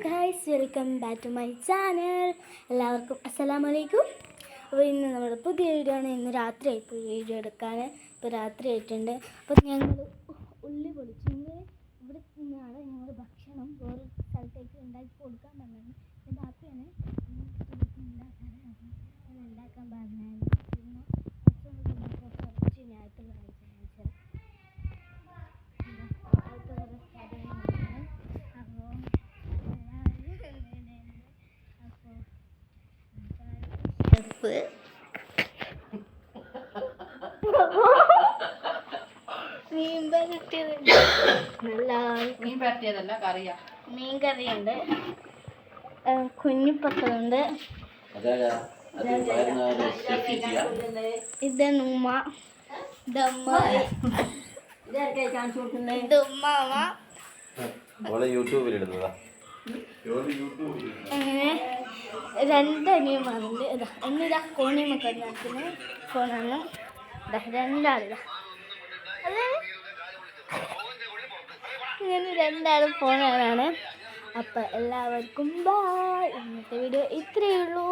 Guys, welcome back to my channel. എല്ലാവർക്കും അസ്സലാമലൈക്കും. അപ്പോൾ ഇന്ന് നമ്മുടെ പുതിയ വീഡിയോ ആണ്. ഇന്ന് രാത്രി ആയിപ്പോയി വീഡിയോ എടുക്കാൻ. ഇപ്പോൾ രാത്രി ആയിട്ടുണ്ട്. അപ്പോൾ ഞങ്ങൾ ഉള്ളി പൊളിച്ചു. ഇന്ന് ഇവിടെ നിന്നാണ് ഞങ്ങൾ ഭക്ഷണം വേറെ സ്ഥലത്തേക്ക് ഉണ്ടാക്കി കൊടുക്കാൻ പറഞ്ഞത്. എൻ്റെ ഹാപ്പിയാണ് ഉണ്ടാക്കാൻ പറഞ്ഞത്. പിന്നെ കുറച്ച് നേരത്തുള്ള മീൻ പറ്റിയതല്ല കറിയാ. മീൻ കറിയുണ്ട്, കുഞ്ഞിപ്പക്കളുണ്ട്, ഇത് ഉമ്മ, അങ്ങനെ രണ്ടനിയന്മാരുണ്ട്. എന്നിതാ കോണിയുമൊക്കെ ഉണ്ടാക്കുന്ന ഫോണാണ്. രണ്ടാളിതാ ഇങ്ങനെ രണ്ടാളും ഫോണാണ്. അപ്പം എല്ലാവർക്കും ബൈ. ഇന്നത്തെ വീഡിയോ ഇത്രയേ ഉള്ളൂ.